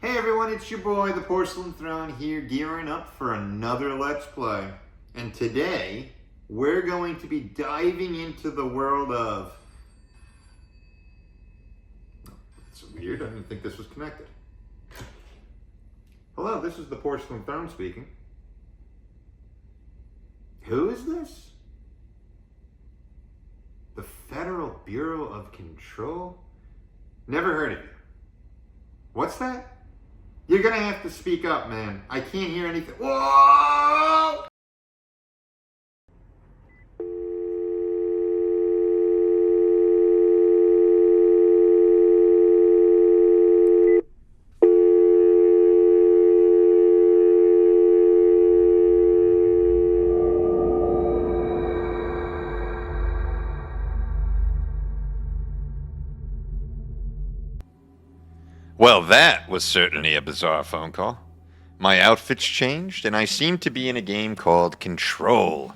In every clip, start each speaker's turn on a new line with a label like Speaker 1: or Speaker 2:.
Speaker 1: Hey everyone, it's your boy, the Porcelain Throne here, gearing up for another Let's Play. And today, we're going to be diving into the world of... Oh, that's weird, I didn't think this was connected. Hello, this is the Porcelain Throne speaking. Who is this? The Federal Bureau of Control? Never heard of you. What's that? You're gonna have to speak up, man. I can't hear anything. Whoa!
Speaker 2: Well, that was certainly a bizarre phone call. My outfit's changed, and I seem to be in a game called Control.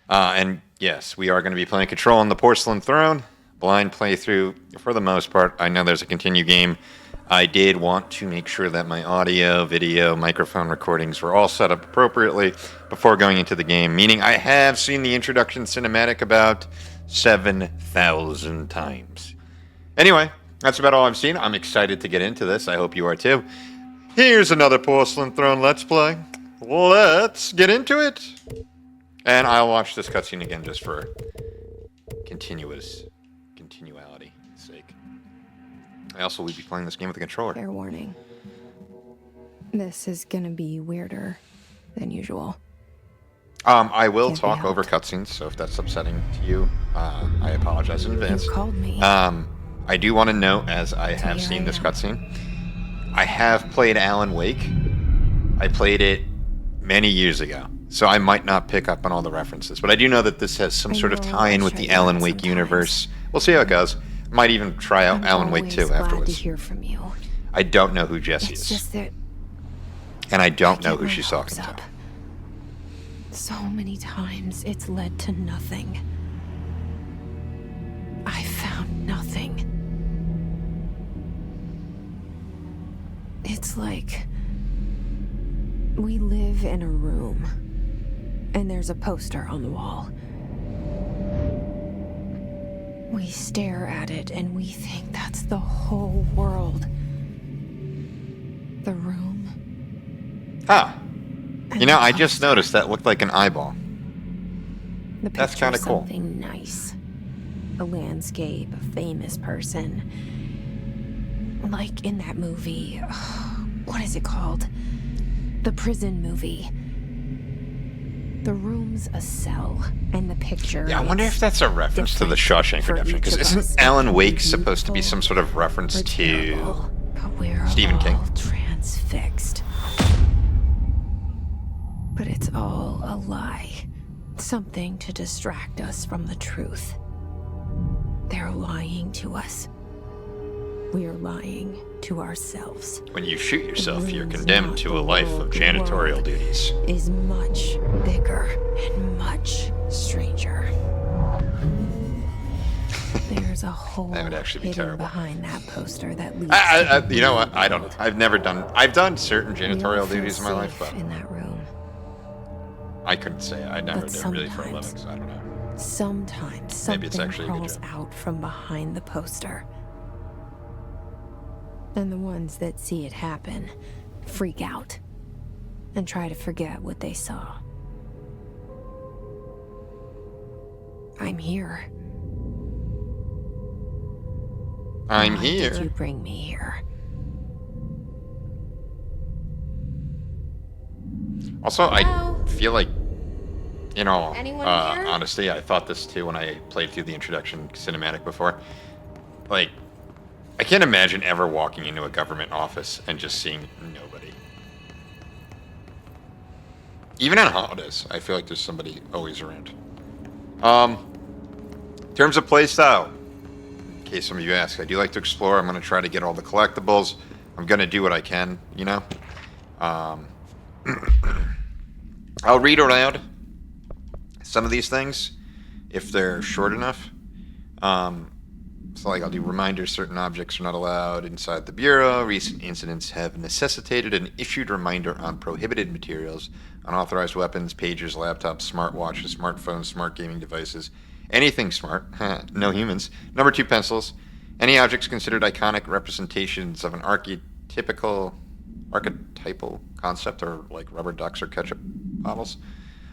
Speaker 2: And yes, we are going to be playing Control on the Porcelain Throne. Blind playthrough, for the most part. I know there's a continue game. I did want to make sure that my audio, video, microphone recordings were all set up appropriately before going into the game, meaning I have seen the introduction cinematic about 7,000 times. Anyway, that's about all I've seen. I'm excited to get into this. I hope you are too. Here's another Porcelain Throne Let's Play. Let's get into it. And I'll watch this cutscene again just for continuality's sake. I also will be playing this game with a controller.
Speaker 3: Fair warning. This is gonna be weirder than usual.
Speaker 2: I will
Speaker 3: Can't be
Speaker 2: talk over
Speaker 3: helped.
Speaker 2: cutscenes, so if that's upsetting to you, I apologize in advance.
Speaker 3: You called me.
Speaker 2: I do want to note, as I have
Speaker 3: here
Speaker 2: seen
Speaker 3: I
Speaker 2: this
Speaker 3: am.
Speaker 2: cutscene, I have played Alan Wake. I played it many years ago, so I might not pick up on all the references, but I do know that this has some
Speaker 3: I
Speaker 2: sort of
Speaker 3: know,
Speaker 2: tie-in
Speaker 3: I'll
Speaker 2: with
Speaker 3: show
Speaker 2: the
Speaker 3: you
Speaker 2: Alan
Speaker 3: that
Speaker 2: Wake
Speaker 3: sometimes.
Speaker 2: universe. We'll see how it goes. Might even try out
Speaker 3: I'm
Speaker 2: Alan Wake
Speaker 3: always
Speaker 2: 2
Speaker 3: glad
Speaker 2: afterwards.
Speaker 3: to hear from you.
Speaker 2: I don't know who Jesse
Speaker 3: It's
Speaker 2: is,
Speaker 3: just that
Speaker 2: and I don't
Speaker 3: I
Speaker 2: know
Speaker 3: get
Speaker 2: who
Speaker 3: my
Speaker 2: she's
Speaker 3: hopes
Speaker 2: talking
Speaker 3: up.
Speaker 2: to.
Speaker 3: So many times it's led to nothing. I found nothing. It's like we live in a room and there's a poster on the wall. We stare at it and we think that's the whole world. The room.
Speaker 2: Ah,
Speaker 3: and
Speaker 2: you know,
Speaker 3: the
Speaker 2: I just
Speaker 3: poster.
Speaker 2: noticed that looked like an eyeball.
Speaker 3: The
Speaker 2: That's
Speaker 3: picture
Speaker 2: kinda cool.
Speaker 3: Something nice. A landscape, a famous person. Like in that movie. What is it called? The prison movie. The room's a cell, and the picture.
Speaker 2: Yeah, I wonder if that's a reference to the Shawshank
Speaker 3: for
Speaker 2: Redemption,
Speaker 3: each
Speaker 2: because
Speaker 3: of us.
Speaker 2: isn't
Speaker 3: It
Speaker 2: Alan
Speaker 3: can be
Speaker 2: Wake supposed to be some
Speaker 3: beautiful
Speaker 2: sort of reference
Speaker 3: or
Speaker 2: to...
Speaker 3: terrible, but we're
Speaker 2: Stephen King?
Speaker 3: all transfixed. But it's all a lie. Something to distract us from the truth. They're lying to us. We're lying to ourselves.
Speaker 2: When you shoot yourself, you're
Speaker 3: room's
Speaker 2: condemned
Speaker 3: not
Speaker 2: to
Speaker 3: the
Speaker 2: a life of
Speaker 3: world. The
Speaker 2: janitorial
Speaker 3: world
Speaker 2: duties.
Speaker 3: is much bigger and much stranger. There's a hole
Speaker 2: That would actually be
Speaker 3: hidden
Speaker 2: terrible.
Speaker 3: behind that poster that leads
Speaker 2: You know what? I don't know. I've done certain
Speaker 3: We all
Speaker 2: janitorial
Speaker 3: feel
Speaker 2: duties in my life,
Speaker 3: safe
Speaker 2: but
Speaker 3: in that room.
Speaker 2: I couldn't say it. I never
Speaker 3: But
Speaker 2: did it really for a
Speaker 3: sometimes-
Speaker 2: living, so I don't know.
Speaker 3: Sometimes
Speaker 2: Maybe it's
Speaker 3: something
Speaker 2: actually a good
Speaker 3: crawls
Speaker 2: joke.
Speaker 3: out from behind the poster. And the ones that see it happen freak out and try to forget what they saw. I'm here.
Speaker 2: I'm
Speaker 3: Why did you
Speaker 2: here.
Speaker 3: bring me here?
Speaker 2: Also,
Speaker 4: Hello?
Speaker 2: I feel like, you know,
Speaker 4: Anyone here?
Speaker 2: honestly, I thought this too when I played through the introduction cinematic before. Like, I can't imagine ever walking into a government office and just seeing nobody. Even on holidays, I feel like there's somebody always around. In terms of playstyle, in case some of you ask, I do like to explore. I'm going to try to get all the collectibles. I'm going to do what I can, you know? I'll read aloud some of these things if they're short enough. So like I'll do reminders certain objects are not allowed inside the Bureau. Recent incidents have necessitated an issued reminder on prohibited materials, unauthorized weapons, pagers, laptops, smartwatches, smartphones, smart gaming devices, anything smart, no humans. Number 2, pencils. Any objects considered iconic representations of an archetypal concept, or like rubber ducks or ketchup bottles.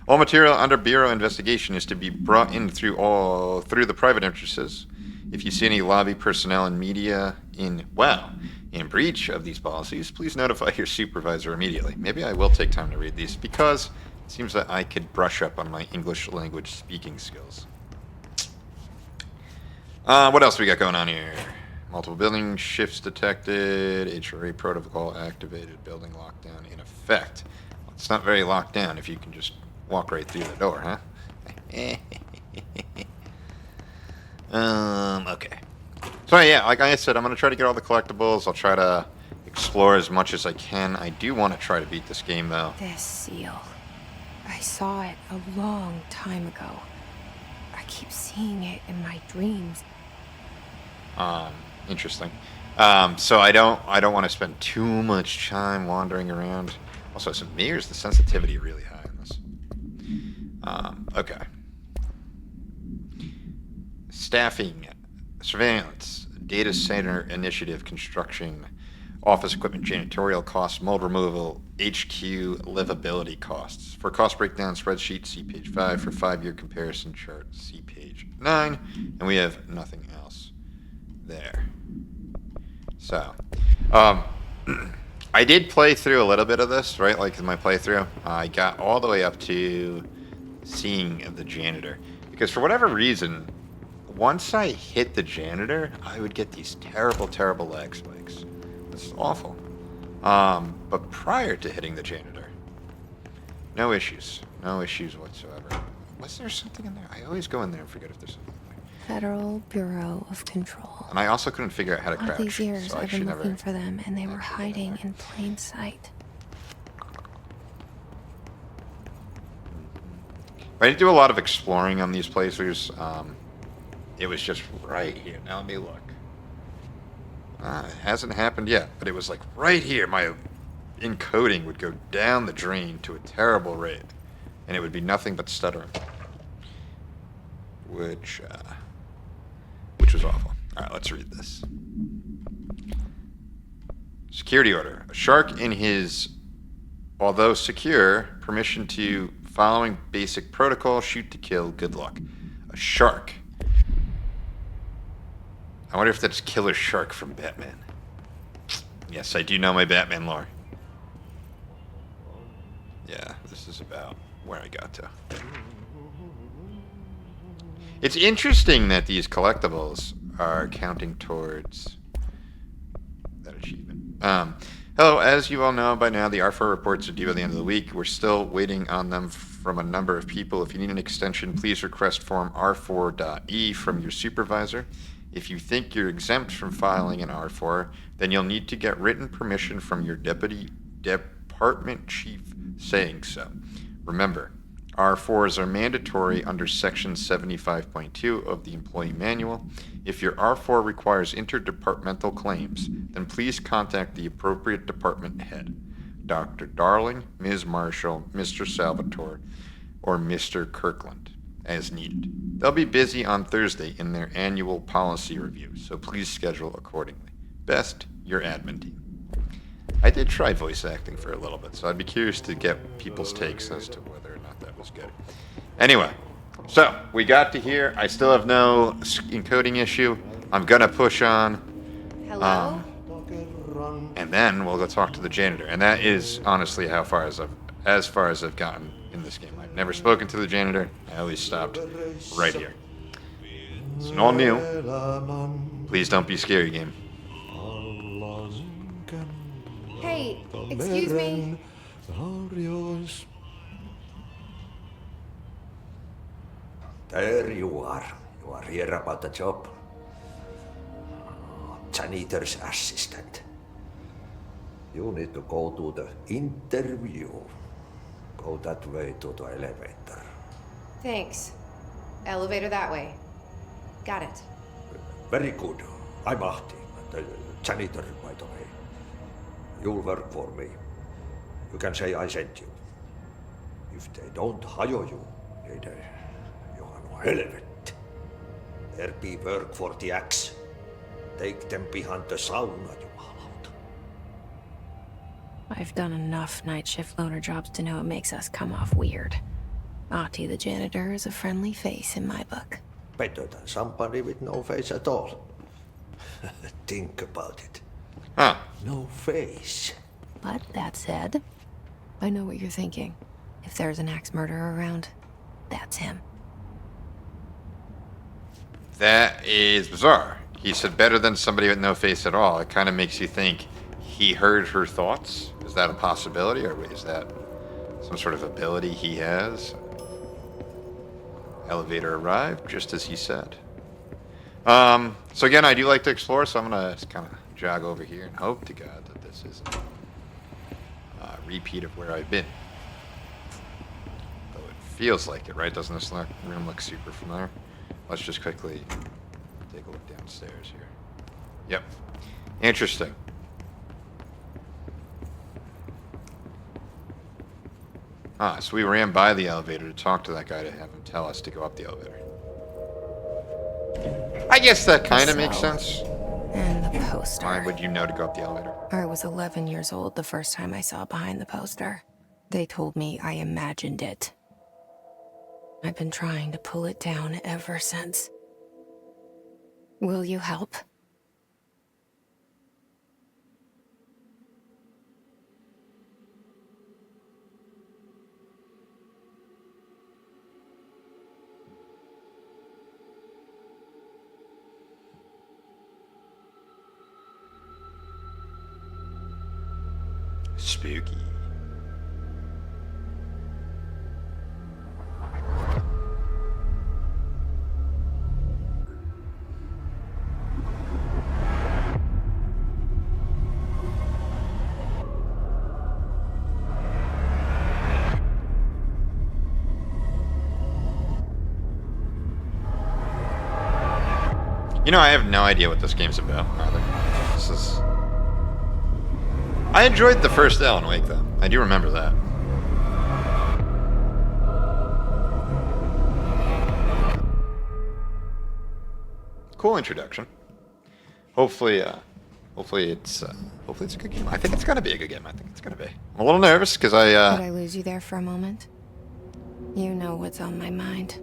Speaker 2: All material under Bureau investigation is to be brought in through the private entrances. If you see any lobby personnel and media in breach of these policies, please notify your supervisor immediately. Maybe I will take time to read these because it seems that I could brush up on my English language speaking skills. What else we got going on here? Multiple building shifts detected, HRA protocol activated, building lockdown in effect. Well, it's not very locked down if you can just walk right through the door, huh? Okay. So yeah, like I said, I'm going to try to get all the collectibles. I'll try to explore as much as I can. I do want to try to beat this game, though.
Speaker 3: This seal. I saw it a long time ago. I keep seeing it in my dreams.
Speaker 2: Interesting. So I don't want to spend too much time wandering around. Also, some mirrors, the sensitivity really high on this. Okay. Staffing, surveillance, data center initiative, construction, office equipment, janitorial costs, mold removal, HQ livability costs. For cost breakdown spreadsheet, see page 5. For 5-year comparison chart, see page 9. And we have nothing else there. So, I did play through a little bit of this, right? Like in my playthrough, I got all the way up to seeing the janitor. Because for whatever reason, once I hit the janitor, I would get these terrible, terrible lag spikes. This is awful. But prior to hitting the janitor, no issues. No issues whatsoever. Was there something in there? I always go in there and forget if there's something in there.
Speaker 3: Federal Bureau of Control.
Speaker 2: And I also couldn't figure out how to
Speaker 3: All
Speaker 2: crouch.
Speaker 3: these years
Speaker 2: so I
Speaker 3: I've been
Speaker 2: should
Speaker 3: looking
Speaker 2: never
Speaker 3: for them, and they were
Speaker 2: actually
Speaker 3: hiding
Speaker 2: been there.
Speaker 3: in plain sight.
Speaker 2: I did do a lot of exploring on these playthroughs. It was just right here. Now let me look. It hasn't happened yet, but it was like right here. My encoding would go down the drain to a terrible rate, and it would be nothing but stuttering, which was awful. All right, let's read this. Security order. A shark in his, although secure, permission to following basic protocol, shoot to kill, good luck. A shark. I wonder if that's Killer Shark from Batman. Yes, I do know my Batman lore. Yeah, this is about where I got to. It's interesting that these collectibles are counting towards that achievement. Hello, as you all know by now, the R4 reports are due by the end of the week. We're still waiting on them from a number of people. If you need an extension, please request form R4.E from your supervisor. If you think you're exempt from filing an R4, then you'll need to get written permission from your department chief saying so. Remember, R4s are mandatory under Section 75.2 of the Employee Manual. If your R4 requires interdepartmental claims, then please contact the appropriate department head, Dr. Darling, Ms. Marshall, Mr. Salvatore, or Mr. Kirkland, as needed. They'll be busy on Thursday in their annual policy review, so please schedule accordingly. Best, your admin team. I did try voice acting for a little bit, so I'd be curious to get people's takes as to whether or not that was good. Anyway, so we got to here. I still have no encoding issue. I'm gonna push on.
Speaker 3: Hello?
Speaker 2: And then we'll go talk to the janitor. And that is honestly as far as I've gotten in this game. I've never spoken to the janitor. I always stopped right here. It's all new. Please don't be scary, game.
Speaker 3: Hey, excuse me.
Speaker 4: There you are. You are here about the job. Janitor's assistant. You need to go to the interview. Go that way to the elevator.
Speaker 5: Thanks. Elevator that way. Got it.
Speaker 4: Very good. I'm Ahti, the janitor, by the way. You'll work for me. You can say I sent you. If they don't hire you, niin Johan on helvet. There be work for the axe. Take them behind the sauna, jumalauta.
Speaker 3: I've done enough night shift loner jobs to know it makes us come off weird. Ahti the janitor is a friendly face in my book.
Speaker 4: Better than somebody with no face at all. Think about it.
Speaker 2: Huh.
Speaker 4: No face.
Speaker 3: But that said, I know what you're thinking. If there's an axe murderer around, that's him.
Speaker 2: That is bizarre. He said better than somebody with no face at all. It kind of makes you think he heard her thoughts. Is that a possibility, or is that some sort of ability he has? Elevator arrived just as he said. So again, I do like to explore, so I'm gonna kind of jog over here and hope to God that this isn't a repeat of where I've been. Though it feels like it, right? Doesn't this room look super familiar? Let's just quickly take a look downstairs here. Yep. Interesting. Ah, so we ran by the elevator to talk to that guy to have him tell us to go up the elevator. I guess that kind of makes sense.
Speaker 3: And the poster.
Speaker 2: Why would you know to go up the elevator?
Speaker 3: I was 11 years old the first time I saw behind the poster. They told me I imagined it. I've been trying to pull it down ever since. Will you help?
Speaker 2: Spooky. You know, I have no idea what this game's about, either. This is... I enjoyed the first Alan Wake, though. I do remember that. Cool introduction. Hopefully it's a good game. I think it's gonna be a good game. I think it's gonna be. I'm a little nervous because
Speaker 3: Did I lose you there for a moment? You know what's on my mind.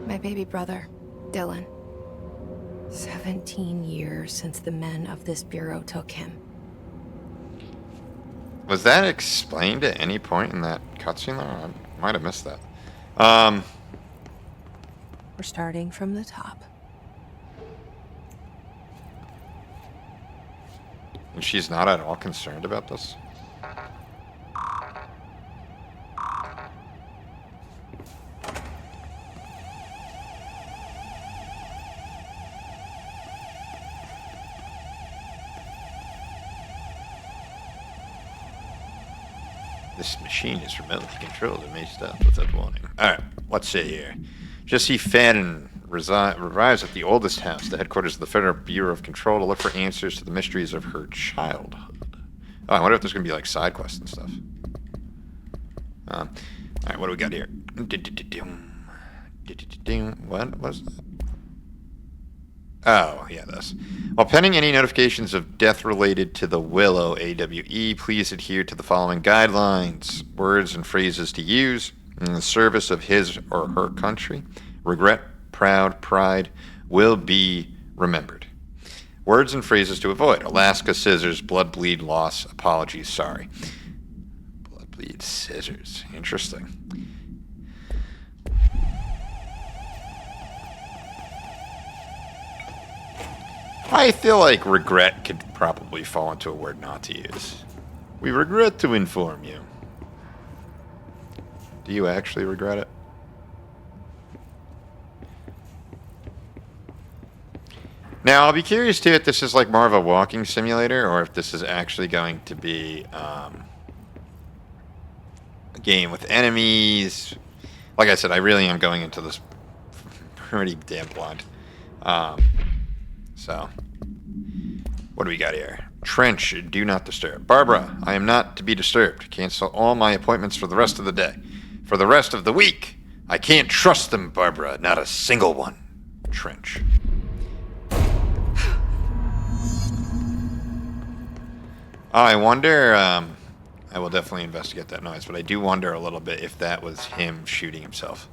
Speaker 3: My baby brother, Dylan. 17 years since the men of this bureau took him.
Speaker 2: Was that explained at any point in that cutscene there? I might have missed that.
Speaker 3: We're starting from the top.
Speaker 2: And she's not at all concerned about this? This machine is remotely controlled and may stop without warning. Alright, let's see here. Jesse Faden arrives at the oldest house, the headquarters of the Federal Bureau of Control, to look for answers to the mysteries of her childhood. Oh, I wonder if there's going to be like side quests and stuff. Alright, what do we got here? What was that? Oh, yeah, this. While pending any notifications of death related to the Willow AWE, please adhere to the following guidelines. Words and phrases to use in the service of his or her country. Regret, proud, pride will be remembered. Words and phrases to avoid. Alaska scissors, blood bleed, loss, apologies, sorry. Blood bleed, scissors. Interesting. I feel like regret could probably fall into a word not to use. We regret to inform you. Do you actually regret it? Now, I'll be curious too if this is like more of a walking simulator or if this is actually going to be a game with enemies. Like I said, I really am going into this pretty damn blind. So, what do we got here? Trench, do not disturb. Barbara, I am not to be disturbed. Cancel all my appointments for the rest of the day. For the rest of the week, I can't trust them, Barbara. Not a single one. Trench. I wonder, I will definitely investigate that noise, but I do wonder a little bit if that was him shooting himself.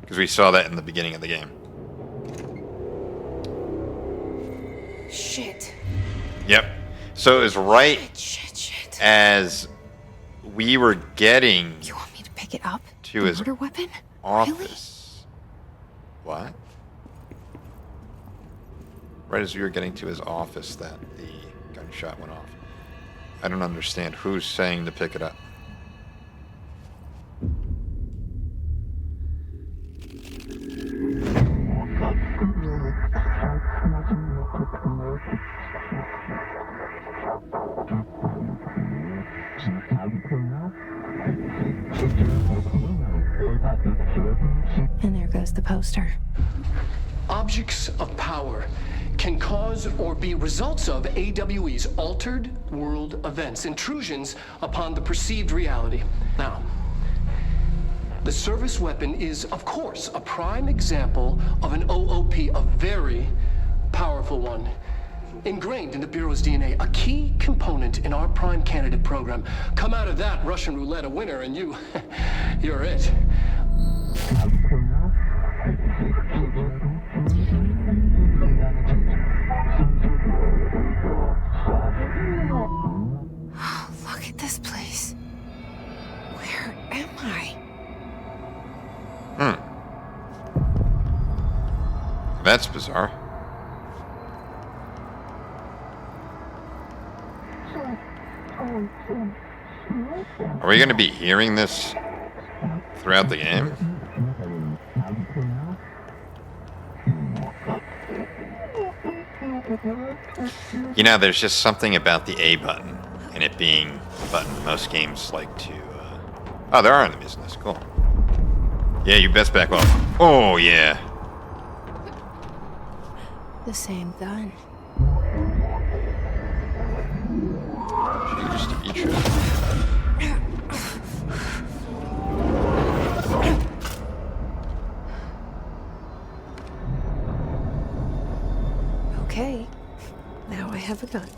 Speaker 2: Because we saw that in the beginning of the game.
Speaker 3: Shit.
Speaker 2: Yep. So it was right
Speaker 3: Shit.
Speaker 2: as we were getting
Speaker 3: You want me to pick it up?
Speaker 2: to
Speaker 3: The
Speaker 2: his
Speaker 3: murder weapon?
Speaker 2: office. What? Right as we were getting to his office that the gunshot went off. I don't understand who's saying to pick it up.
Speaker 3: And there goes the poster.
Speaker 5: Objects of power can cause or be results of AWE's altered world events, intrusions upon the perceived reality. Now, the service weapon is, of course, a prime example of an OOP, a very powerful one. Ingrained in the Bureau's DNA, a key component in our prime candidate program. Come out of that Russian roulette a winner and you're it.
Speaker 3: Look at this place. Where am I?
Speaker 2: That's bizarre. Are we going to be hearing this throughout the game? You know, there's just something about the A button and it being a button most games like to... Oh, there are enemies in this. Cool. Yeah, you best back off. Oh, yeah.
Speaker 3: The same gun.
Speaker 2: Should you just eat your...
Speaker 3: Okay. Now I have a gun.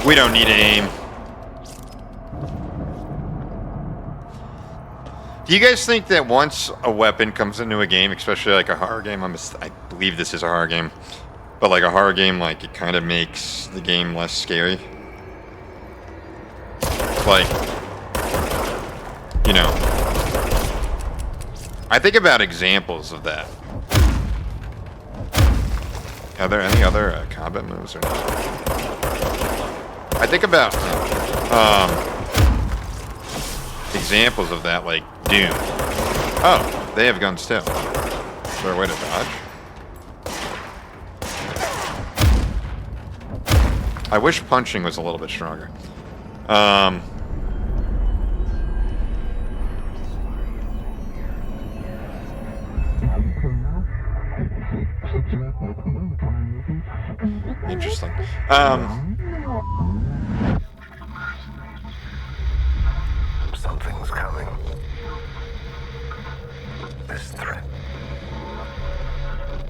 Speaker 2: We don't need to aim. Do you guys think that once a weapon comes into a game, especially like a horror game, I believe this is a horror game, but like a horror game, like it kind of makes the game less scary? Like, you know, I think about examples of that. Are there any other combat moves or not? I think about examples of that, like Doom. Oh, they have guns too. Is there a way to dodge? I wish punching was a little bit stronger. Interesting.
Speaker 6: Something's coming. This threat.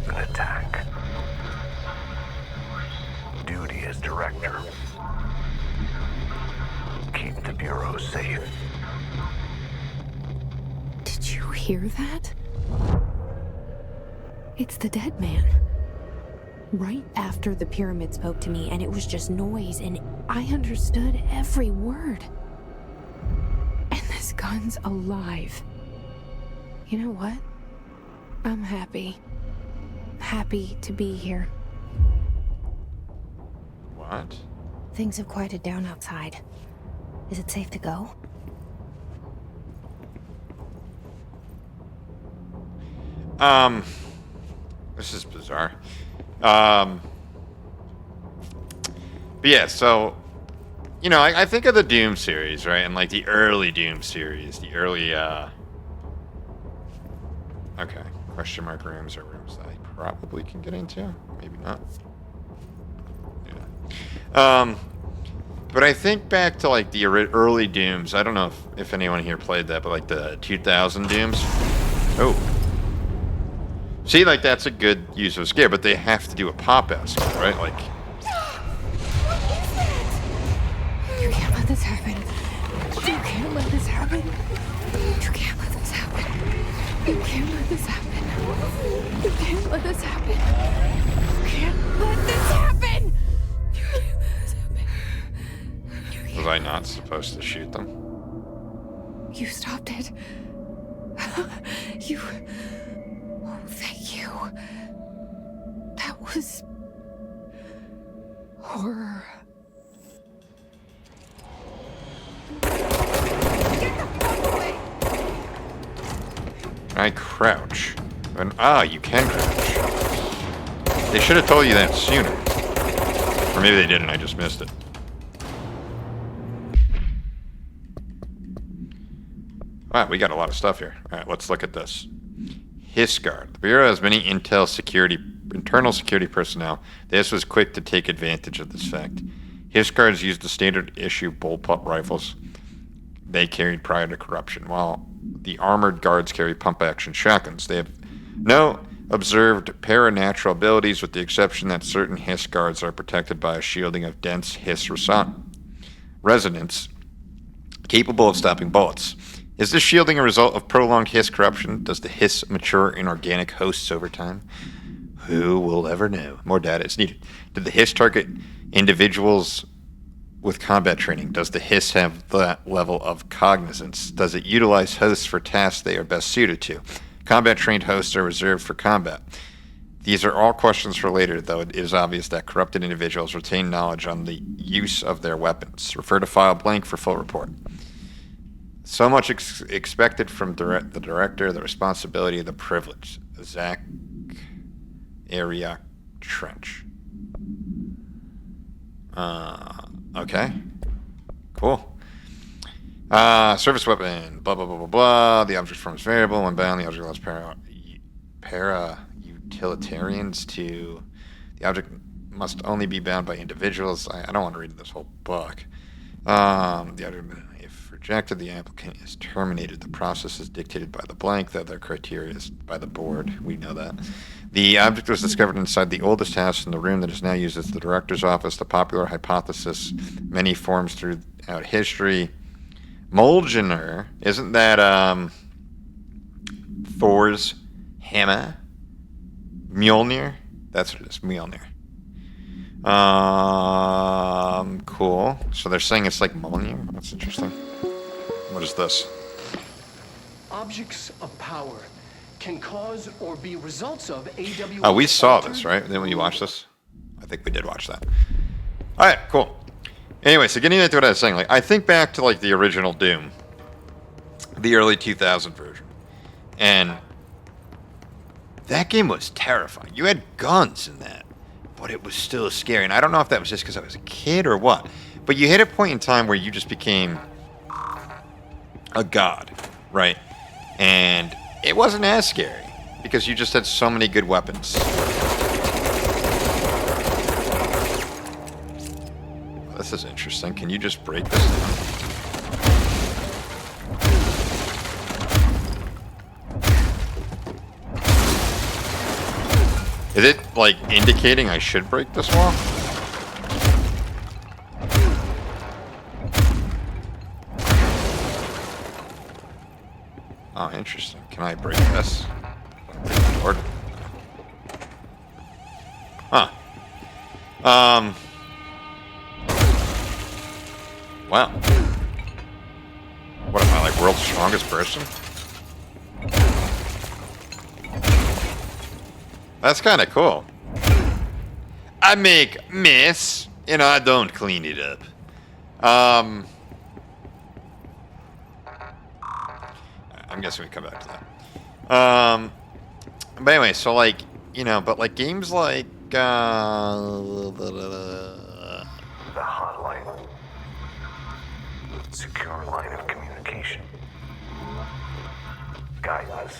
Speaker 6: An attack. Duty as director. Keep the Bureau safe.
Speaker 3: Did you hear that? It's the dead man. Right after the pyramid spoke to me, and it was just noise, and I understood every word. And this gun's alive. You know what? I'm happy. Happy to be here.
Speaker 2: What?
Speaker 3: Things have quieted down outside. Is it safe to go?
Speaker 2: This is bizarre. But yeah, so you know, I think of the Doom series, right? And like the early Doom series, the early, okay, question mark rooms are rooms that I probably can get into. Maybe not. Yeah. But I think back to like the early Dooms. I don't know if anyone here played that, but like the 2000 Dooms. Oh. See, like that's a good use of scare, but they have to do a pop-out scare, right? Like.
Speaker 3: You can't let this happen. You can't let this happen. You can't let this happen. You can't let this happen. You can't let this happen. You can't let this happen. You can't let this happen.
Speaker 2: Was I not supposed to shoot them?
Speaker 3: You stopped it. You. Oh, thank you. That was. Horror. Get the fuck away!
Speaker 2: I crouch. And, you can crouch. They should have told you that sooner. Or maybe they didn't, I just missed it. Alright, we got a lot of stuff here. Alright, let's look at this. HISGuard. The Bureau has many internal security personnel. This was quick to take advantage of this fact. HISGuards used the standard issue bullpup rifles they carried prior to corruption, while the armored guards carry pump-action shotguns. They have no observed paranatural abilities, with the exception that certain Hiss guards are protected by a shielding of dense Hiss resonance capable of stopping bullets. Is this shielding a result of prolonged Hiss corruption? Does the Hiss mature in organic hosts over time? Who will ever know? More data is needed. Did the Hiss target individuals with combat training? Does the Hiss have that level of cognizance? Does it utilize hosts for tasks they are best suited to? Combat-trained hosts are reserved for combat. These are all questions for later, though it is obvious that corrupted individuals retain knowledge on the use of their weapons. Refer to file blank for full report. So much expected from the director, the responsibility, the privilege. Zach Ariak Trench. Okay. Cool. Service weapon. Blah, blah, blah, blah, blah. The object form is variable. When bound, the object allows para-utilitarians to... The object must only be bound by individuals. I don't want to read this whole book. The object, if rejected, the applicant is terminated. The process is dictated by the blank. The other criteria is by the board. We know that. The object was discovered inside the oldest house in the room that is now used as the director's office. The popular hypothesis, many forms throughout history. Molgener, isn't that Thor's hammer? Mjolnir? That's what it is, Mjolnir. Cool. So they're saying it's like Mjolnir? That's interesting. What is this?
Speaker 5: Objects of power can cause or be results of AWE.
Speaker 2: Oh, we saw this, right? Then when you watch this? I think we did watch that. Alright, cool. Anyway, so getting into what I was saying, like, I think back to, like, the original Doom. The early 2000 version. And that game was terrifying. You had guns in that, but it was still scary. And I don't know if that was just because I was a kid or what, but you hit a point in time where you just became a god, right? And it wasn't as scary because you just had so many good weapons. This is interesting. Can you just break this down? Is it, like, indicating I should break this wall? Oh, interesting. Can I break this? Or... Huh. Wow. What am I, like, world's strongest person? That's kind of cool. I make mess, and I don't clean it up. I'm guessing we come back to that. But anyway, so, like, you know, but, like, games like,
Speaker 6: The hotline. secure line of communication. Guidance.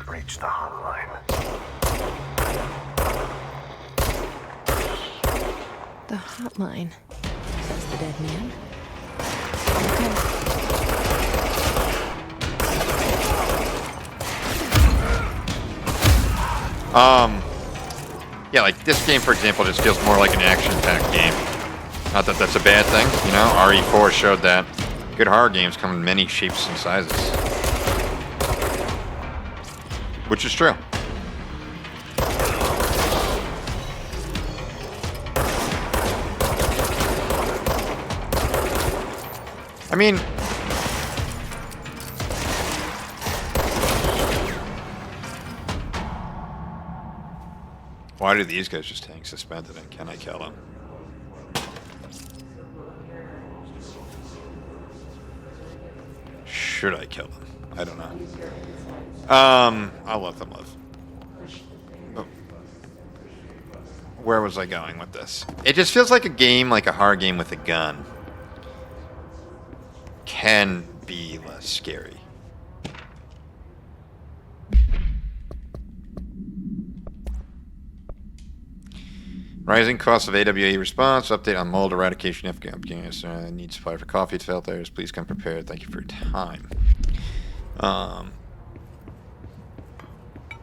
Speaker 6: Reach the hotline.
Speaker 3: The hotline, says the dead man. Okay.
Speaker 2: Yeah, like this game, for example, just feels more like an action-packed game. Not that that's a bad thing, you know? RE4 showed that good horror games come in many shapes and sizes. Which is true. I mean, why do these guys just hang suspended and can I kill them? Should I kill them? I don't know. I'll let them live. Oh. Where was I going with this? It just feels like a game, like a horror game with a gun. Can be less scary. Rising costs of AWE response. Update on mold eradication. Afghanistan needs supply for coffee filters. Please come prepared. Thank you for your time.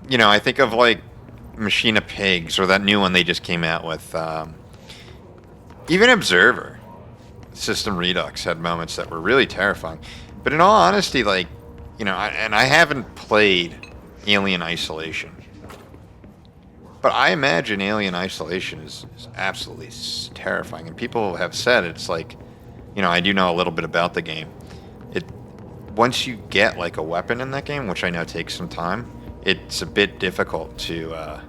Speaker 2: You know, I think of like Machine of Pigs or that new one they just came out with. Even Observer. System Redux had moments that were really terrifying. But in all honesty, like, you know, I haven't played Alien Isolation. But I imagine Alien Isolation is absolutely terrifying. And people have said it's like, you know, I do know a little bit about the game. Once you get like a weapon in that game, which I know takes some time, it's a bit difficult to,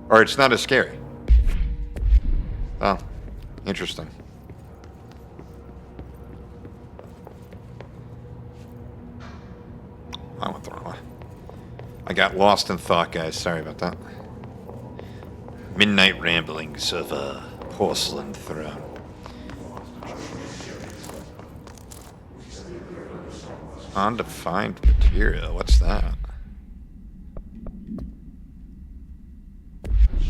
Speaker 2: or it's not as scary. Oh, interesting. I went the wrong way. I got lost in thought, guys. Sorry about that. Midnight ramblings of a porcelain throne. Undefined material. What's that?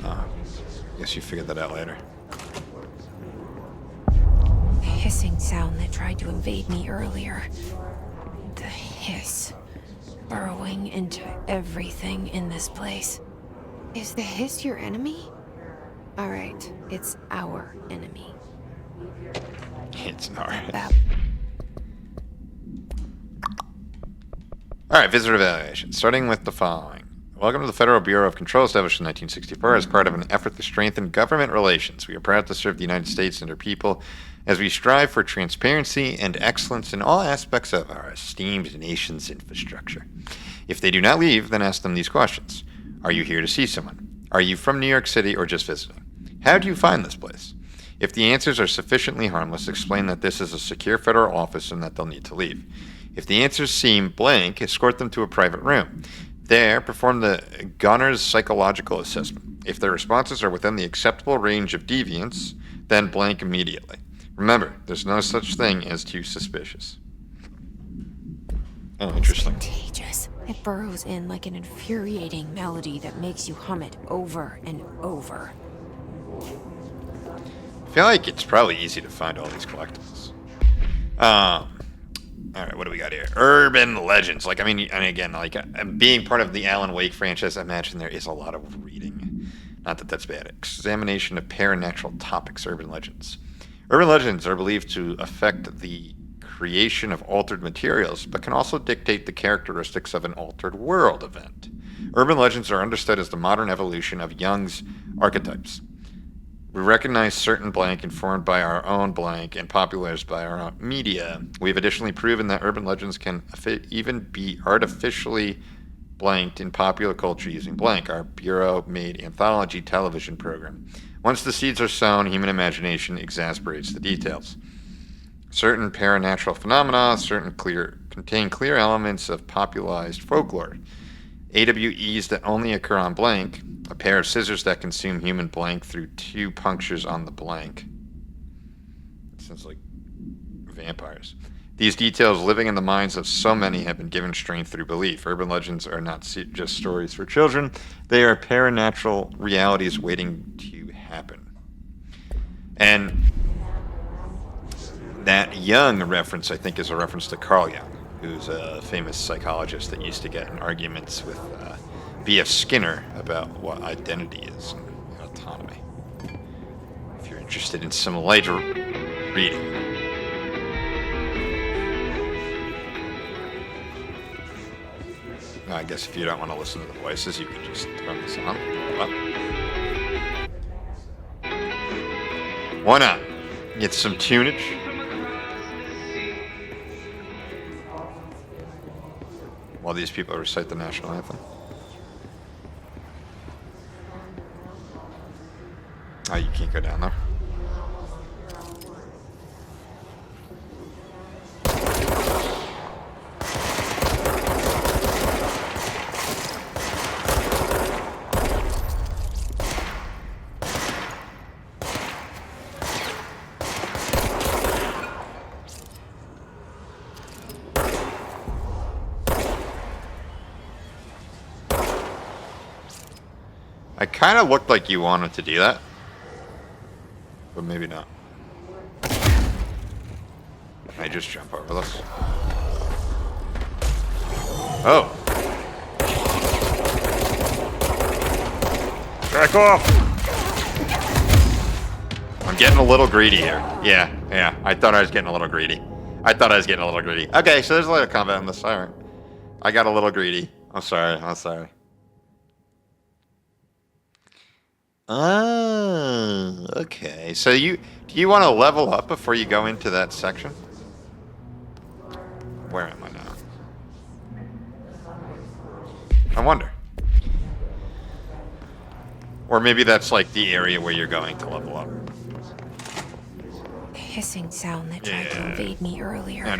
Speaker 2: Oh, guess you figured that out later.
Speaker 3: The hissing sound that tried to invade me earlier. The hiss. Burrowing into everything in this place. Is the hiss your enemy? Alright, it's our enemy.
Speaker 2: It's alright.
Speaker 3: That
Speaker 2: Alright, visitor evaluation. Starting with the following. Welcome to the Federal Bureau of Control, established in 1964 as part of an effort to strengthen government relations. We are proud to serve the United States and her people as we strive for transparency and excellence in all aspects of our esteemed nation's infrastructure. If they do not leave, then ask them these questions. Are you here to see someone? Are you from New York City or just visiting? How do you find this place? If the answers are sufficiently harmless, explain that this is a secure federal office and that they'll need to leave. If the answers seem blank, escort them to a private room. There, perform the gunner's psychological assessment. If their responses are within the acceptable range of deviance, then blank immediately. Remember, there's no such thing as too suspicious. Oh, interesting.
Speaker 3: It's contagious. It burrows in like an infuriating melody that makes you hum it over and over.
Speaker 2: I feel like it's probably easy to find all these collectibles. Alright, what do we got here? Urban legends. Like, I mean, and again, like, being part of the Alan Wake franchise, I imagine there is a lot of reading. Not that that's bad. Examination of paranatural topics, urban legends. Urban legends are believed to affect the creation of altered materials, but can also dictate the characteristics of an altered world event. Urban legends are understood as the modern evolution of Jung's archetypes. We recognize certain blank informed by our own blank and popularized by our own media. We have additionally proven that urban legends can even be artificially blanked in popular culture using blank, our Bureau-made anthology television program. Once the seeds are sown, human imagination exasperates the details. Certain paranatural phenomena contain clear elements of popularized folklore. AWEs that only occur on blank, a pair of scissors that consume human blank through 2 punctures on the blank. Sounds like vampires. These details, living in the minds of so many, have been given strength through belief. Urban legends are not just stories for children. They are paranatural realities waiting to happen. And that Jung reference, I think, is a reference to Carl Jung, who's a famous psychologist that used to get in arguments with B.F. Skinner about what identity is and autonomy. If you're interested in some light reading. I guess if you don't want to listen to the voices, you can just turn this on. Well, why not? Get some tunage. While these people recite the national anthem. Oh, you can't go down there. I kind of looked like you wanted to do that, but maybe not. Can I just jump over this? Oh. Back off! I'm getting a little greedy here. Yeah. I thought I was getting a little greedy. Okay, so there's a lot of combat in this. Alright. I got a little greedy. I'm sorry. Oh, okay. So do you want to level up before you go into that section? Where am I now? I wonder. Or maybe that's like the area where you're going to level up.
Speaker 3: The hissing sound that tried to invade me earlier.
Speaker 2: Now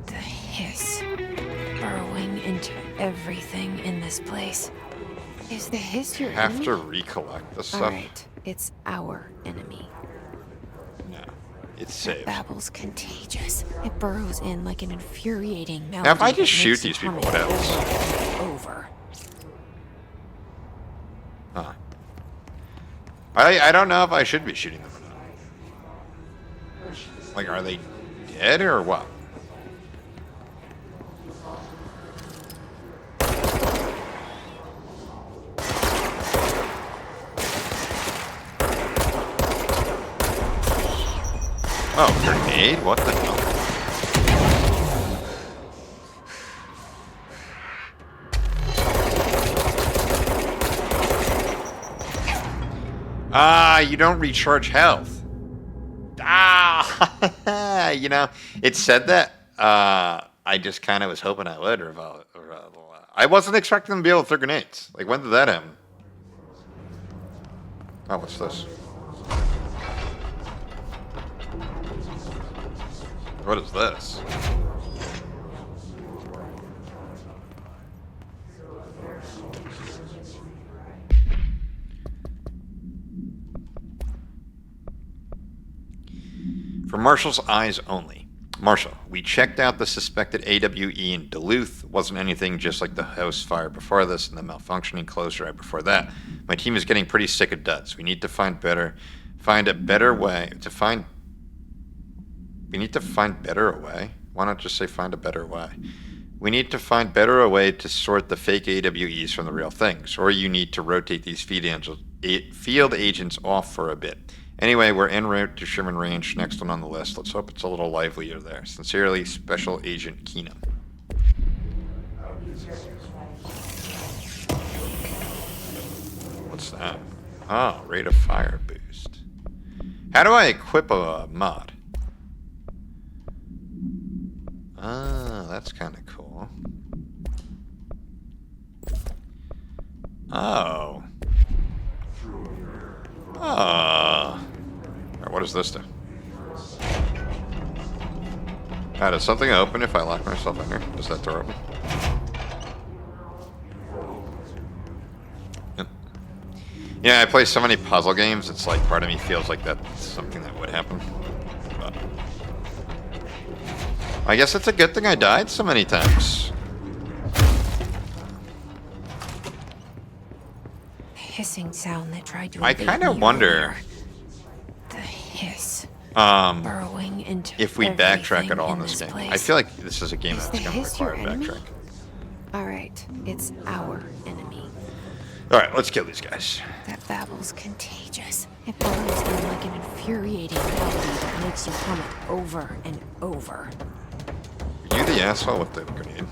Speaker 3: The hiss. Burrowing into everything in this place. Is the hiss your
Speaker 2: have
Speaker 3: enemy?
Speaker 2: to recollect the stuff?
Speaker 3: Alright, it's our enemy.
Speaker 2: No, it's
Speaker 3: That
Speaker 2: safe.
Speaker 3: babble's contagious. It burrows in like an infuriating melody.
Speaker 2: Now, if I
Speaker 3: that
Speaker 2: just shoot
Speaker 3: makes
Speaker 2: these
Speaker 3: you
Speaker 2: people,
Speaker 3: hum
Speaker 2: what
Speaker 3: it
Speaker 2: else?
Speaker 3: Over.
Speaker 2: Huh. I don't know if I should be shooting them or not. Like, are they dead or what? Oh, grenade? What the hell? Ah, you don't recharge health. Ah, it said that. I just kind of was hoping I would. I wasn't expecting them to be able to throw grenades. Like, when did that happen? Oh, what's this? What is this? For Marshall's eyes only. Marshall, we checked out the suspected AWE in Duluth. Wasn't anything just like the house fire before this and the malfunctioning closure right before that. My team is getting pretty sick of duds. We need to find a better way. Why not just say find a better way? We need to find better a way to sort the fake AWEs from the real things. Or you need to rotate these field agents off for a bit. Anyway, we're en route to Sherman Range, next one on the list. Let's hope it's a little livelier there. Sincerely, Special Agent Keenum. What's that? Oh, rate of fire boost. How do I equip a mod? Ah, that's kind of cool. Oh. Alright, what does this do? Does something open if I lock myself in here? Does that door open? Yep. Yeah, I play so many puzzle games, it's like part of me feels like that's something that would happen. But I guess it's a good thing I died so many times.
Speaker 3: The hissing sound that tried to
Speaker 2: I
Speaker 3: evade
Speaker 2: kind of
Speaker 3: me
Speaker 2: wonder
Speaker 3: earlier. The hiss.
Speaker 2: um,
Speaker 3: Burrowing into
Speaker 2: if we backtrack at all in
Speaker 3: everything
Speaker 2: this game.
Speaker 3: place.
Speaker 2: I feel like this is a game
Speaker 3: Is
Speaker 2: that's
Speaker 3: the
Speaker 2: going to
Speaker 3: hiss your
Speaker 2: require
Speaker 3: enemy?
Speaker 2: backtrack.
Speaker 3: Alright, it's our enemy.
Speaker 2: Alright, let's kill these guys.
Speaker 3: That babble's contagious. It burrows in like an infuriating melody that makes you hum it over and over.
Speaker 2: Are you the asshole with the grenade?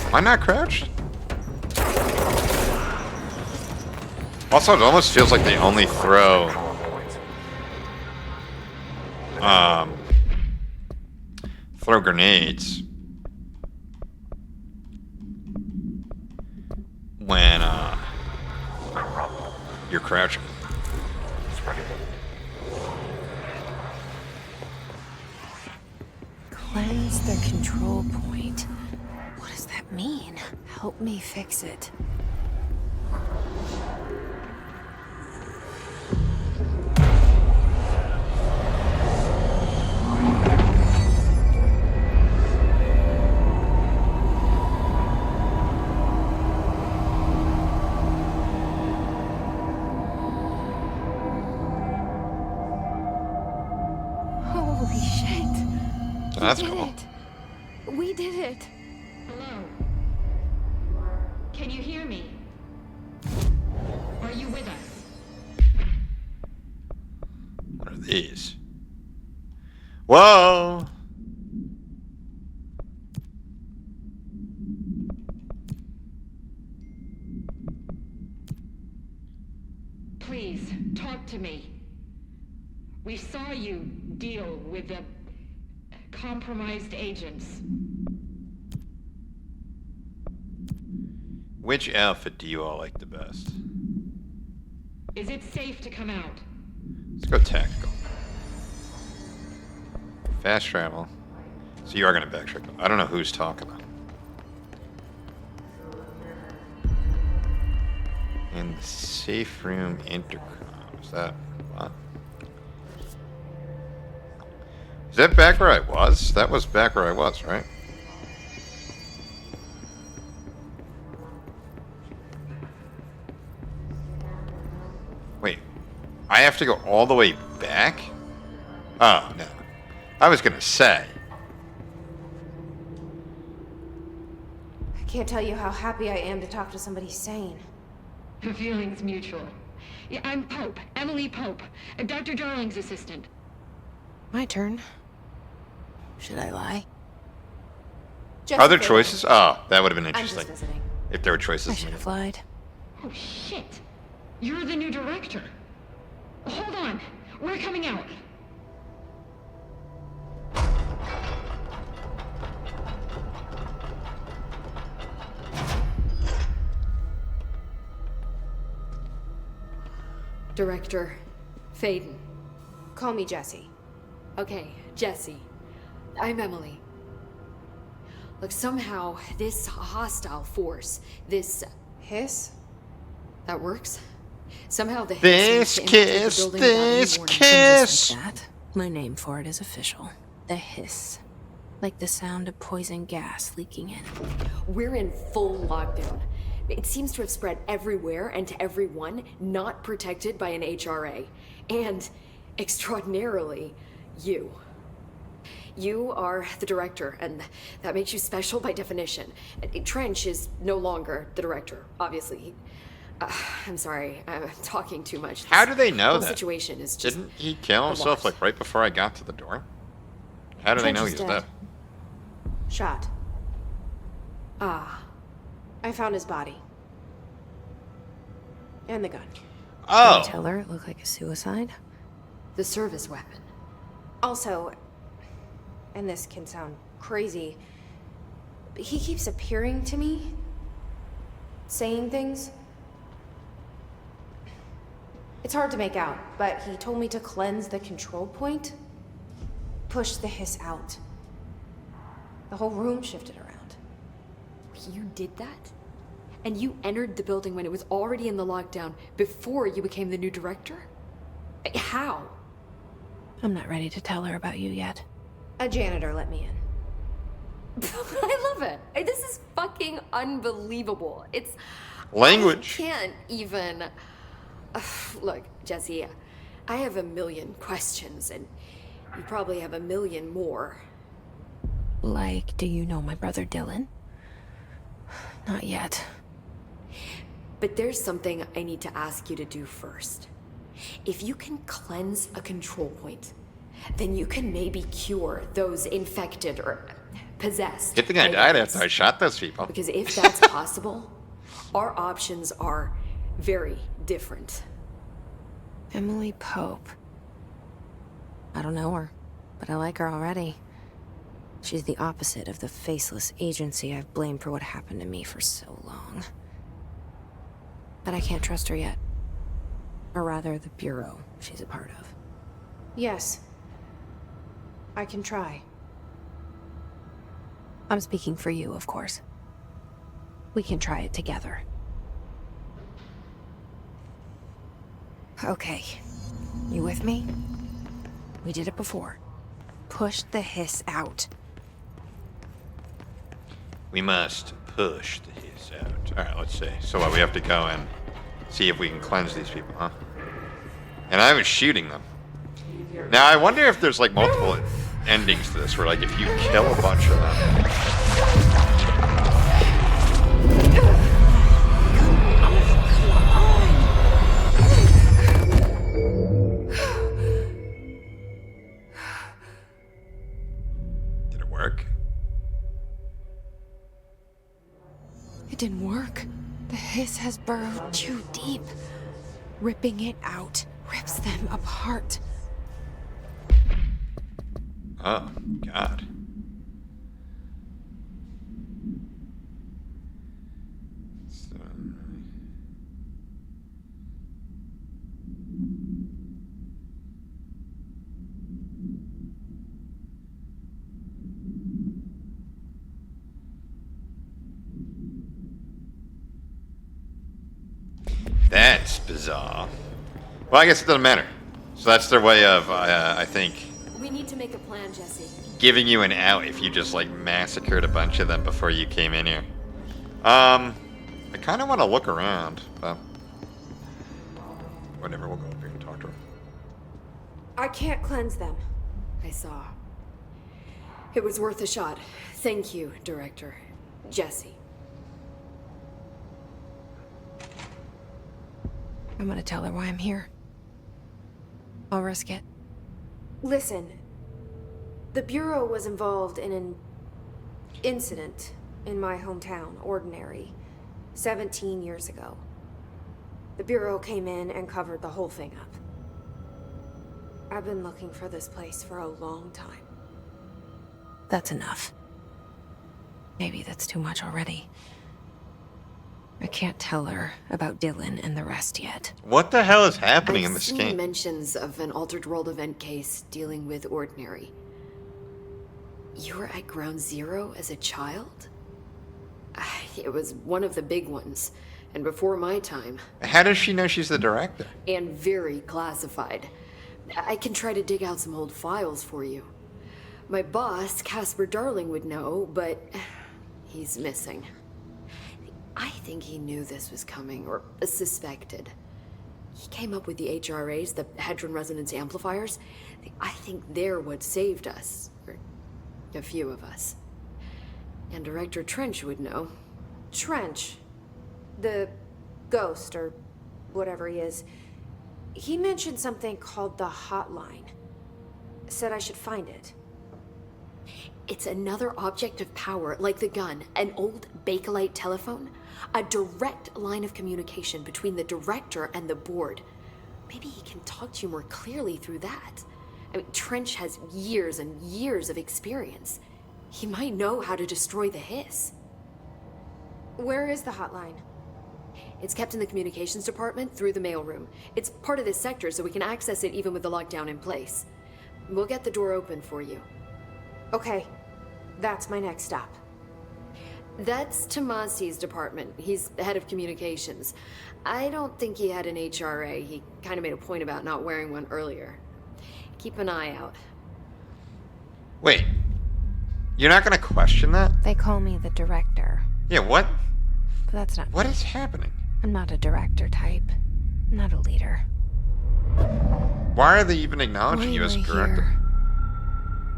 Speaker 2: Am I not crouched? Also, it almost feels like they only throw throw grenades when you're crouching.
Speaker 3: Cleanse the control point. What does that mean? Help me fix it. Holy shit.
Speaker 2: That's
Speaker 3: We did
Speaker 2: cool.
Speaker 3: it. We did it.
Speaker 7: Hello? Can you hear me? Are you with us?
Speaker 2: What are these? Whoa!
Speaker 7: Please, talk to me. We saw you deal with the compromised agents.
Speaker 2: Which outfit do you all like the best?
Speaker 7: Is it safe to come out?
Speaker 2: Let's go tactical. Fast travel. So you are going to backtrack. I don't know who's talking though. In the safe room intercom. Is that what? Is that back where I was? That was back where I was, right? Wait. I have to go all the way back? Oh, no. I was gonna say.
Speaker 3: I can't tell you how happy I am to talk to somebody sane.
Speaker 7: The feeling's mutual. Yeah, I'm Pope, Emily Pope, Dr. Darling's assistant.
Speaker 3: My turn. Should I lie?
Speaker 2: Other
Speaker 3: Jesse Faden.
Speaker 2: choices? Oh, that would have been
Speaker 3: I'm just
Speaker 2: interesting.
Speaker 3: visiting.
Speaker 2: If there were
Speaker 3: I
Speaker 2: choices.
Speaker 3: should have lied.
Speaker 7: Oh, shit. You're the new director. Hold on. We're coming out.
Speaker 8: Director Faden.
Speaker 3: Call me Jesse.
Speaker 8: Okay, Jesse. I'm Emily. Look, somehow this hostile force, this
Speaker 3: Hiss?
Speaker 8: that works. Somehow the
Speaker 2: This
Speaker 8: hiss managed to infiltrate
Speaker 2: kiss,
Speaker 8: the building without any
Speaker 2: this
Speaker 8: warning.
Speaker 2: kiss.
Speaker 3: Like that. My name for it is official. The hiss. Like the sound of poison gas leaking in.
Speaker 8: We're in full lockdown. It seems to have spread everywhere and to everyone not protected by an HRA. And, extraordinarily, you. You are the director, and that makes you special by definition. Trench is no longer the director, obviously. I'm sorry, I'm talking too much.
Speaker 2: How do they know
Speaker 8: whole
Speaker 2: that?
Speaker 8: situation is just
Speaker 2: Didn't he kill
Speaker 8: a
Speaker 2: himself
Speaker 8: lot.
Speaker 2: like right before I got to the door? How do they know
Speaker 3: Trench
Speaker 2: he's
Speaker 3: is
Speaker 2: dead?
Speaker 3: dead. Shot.
Speaker 8: Ah.
Speaker 3: I found his body. And the gun.
Speaker 2: Oh,
Speaker 3: Tell her it looked like a suicide.
Speaker 8: The service weapon.
Speaker 3: Also, and this can sound crazy, but he keeps appearing to me, saying things. It's hard to make out, but he told me to cleanse the control point, push the hiss out. The whole room shifted around.
Speaker 8: You did that? And you entered the building when it was already in the lockdown before you became the new director? How?
Speaker 3: I'm not ready to tell her about you yet. A janitor let me in.
Speaker 8: I love it. This is fucking unbelievable. It's...
Speaker 2: Language.
Speaker 8: I can't even... Look, Jesse, I have a million questions, and you probably have a million more.
Speaker 3: Like, do you know my brother Dylan? Not yet.
Speaker 8: But there's something I need to ask you to do first. If you can cleanse a control point, then you can maybe cure those infected or possessed.
Speaker 2: Good thing I died after I shot those people.
Speaker 8: Because if that's possible, our options are very different.
Speaker 3: Emily Pope. I don't know her, but I like her already. She's the opposite of the faceless agency I've blamed for what happened to me for so long. But I can't trust her yet. Or rather, the Bureau she's a part of. Yes. I can try. I'm speaking for you, of course. We can try it together. Okay. You with me? We did it before. Push the hiss out.
Speaker 2: We must push the hiss out. Alright, let's see. So what, we have to go and see if we can cleanse these people, huh? And I was shooting them. Now, I wonder if there's, like, multiple endings to this, where, like, if you kill a bunch of them... Did it work?
Speaker 3: It didn't work. The hiss has burrowed too deep. Ripping it out rips them apart.
Speaker 2: Oh, God. So... That's bizarre. Well, I guess it doesn't matter. So that's their way of, I think,
Speaker 8: We need to make a plan, Jesse.
Speaker 2: giving you an out if you just, like, massacred a bunch of them before you came in here. I kind of want to look around, but... whatever, we'll go up here and talk to her.
Speaker 3: I can't cleanse them.
Speaker 8: I saw. It was worth a shot. Thank you, Director. Jesse.
Speaker 3: I'm gonna tell her why I'm here. I'll risk it. Listen, the Bureau was involved in an incident in my hometown, Ordinary, 17 years ago. The Bureau came in and covered the whole thing up. I've been looking for this place for a long time. That's enough. Maybe that's too much already. I can't tell her about Dylan and the rest yet.
Speaker 2: What the hell is happening in
Speaker 8: I've
Speaker 2: this
Speaker 8: seen
Speaker 2: game?
Speaker 8: mentions of an altered world event case dealing with Ordinary. You were at Ground Zero as a child? It was one of the big ones, and before my time.
Speaker 2: How does she know she's the director?
Speaker 8: And very classified. I can try to dig out some old files for you. My boss, Casper Darling, would know, but he's missing. I think he knew this was coming, or suspected. He came up with the HRAs, the Hadron Resonance Amplifiers. I think they're what saved us. Or a few of us. And Director Trench would know.
Speaker 3: Trench, the ghost, or whatever he is, he mentioned something called the Hotline. Said I should find it.
Speaker 8: It's another object of power, like the gun, an old Bakelite telephone. A direct line of communication between the director and the board. Maybe he can talk to you more clearly through that. I mean, Trench has years and years of experience. He might know how to destroy the hiss.
Speaker 3: Where is the hotline?
Speaker 8: It's kept in the communications department through the mailroom. It's part of this sector, so we can access it even with the lockdown in place. We'll get the door open for you.
Speaker 3: Okay, that's my next stop.
Speaker 8: That's Tomasi's department. He's the head of communications. I don't think he had an HRA. He kind of made a point about not wearing one earlier. Keep an eye out.
Speaker 2: Wait. You're not going to question that?
Speaker 3: They call me the director,
Speaker 2: Yeah, what?
Speaker 3: but that's not
Speaker 2: What
Speaker 3: me.
Speaker 2: is happening?
Speaker 3: I'm not a director type. I'm not a leader.
Speaker 2: Why are they even acknowledging you as a
Speaker 3: Why am I
Speaker 2: director?
Speaker 3: here?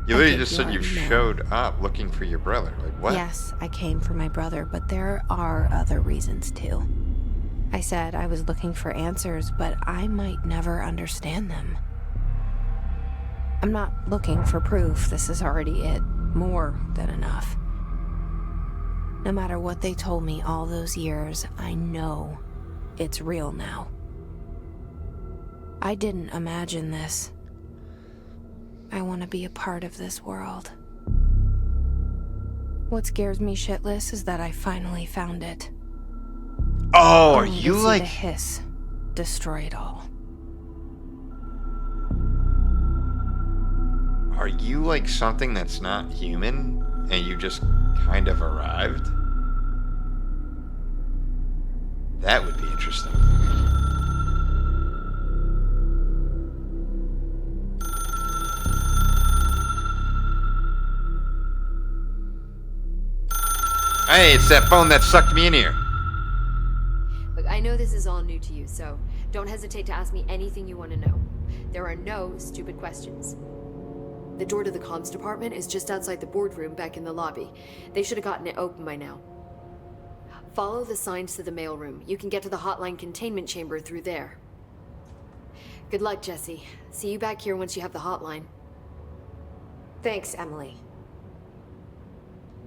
Speaker 2: You
Speaker 3: I
Speaker 2: literally
Speaker 3: think
Speaker 2: just
Speaker 3: you
Speaker 2: said you
Speaker 3: already know.
Speaker 2: showed up looking for your brother. Like, what?
Speaker 3: Yes, I came for my brother, but there are other reasons too. I said I was looking for answers, but I might never understand them. I'm not looking for proof. This is already it. More than enough. No matter what they told me all those years, I know it's real now. I didn't imagine this. I want to be a part of this world. What scares me shitless is that I finally found it.
Speaker 2: Oh, are
Speaker 3: Only to
Speaker 2: you
Speaker 3: see
Speaker 2: like...
Speaker 3: the hiss destroy it all?
Speaker 2: Are you like something that's not human and you just kind of arrived? That would be interesting. Hey, it's that phone that sucked me in here.
Speaker 8: Look, I know this is all new to you, so don't hesitate to ask me anything you want to know. There are no stupid questions. The door to the comms department is just outside the boardroom back in the lobby. They should have gotten it open by now. Follow the signs to the mailroom. You can get to the hotline containment chamber through there. Good luck, Jesse. See you back here once you have the hotline.
Speaker 3: Thanks, Emily.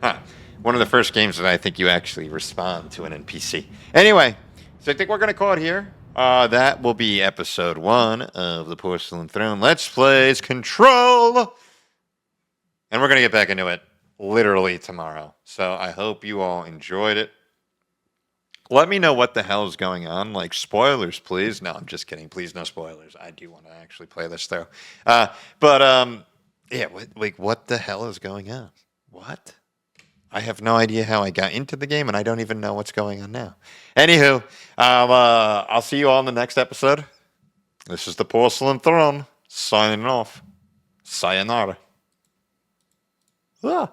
Speaker 2: Huh. One of the first games that I think you actually respond to an NPC. Anyway, so I think we're going to call it here. That will be episode 1 of the Porcelain Throne Let's Plays Control. And we're going to get back into it literally tomorrow. So I hope you all enjoyed it. Let me know what the hell is going on. Like, spoilers, please. No, I'm just kidding. Please, no spoilers. I do want to actually play this, though. Yeah, what the hell is going on? What? I have no idea how I got into the game, and I don't even know what's going on now. Anywho, I'll see you all in the next episode. This is the Porcelain Throne, signing off. Sayonara. Ah.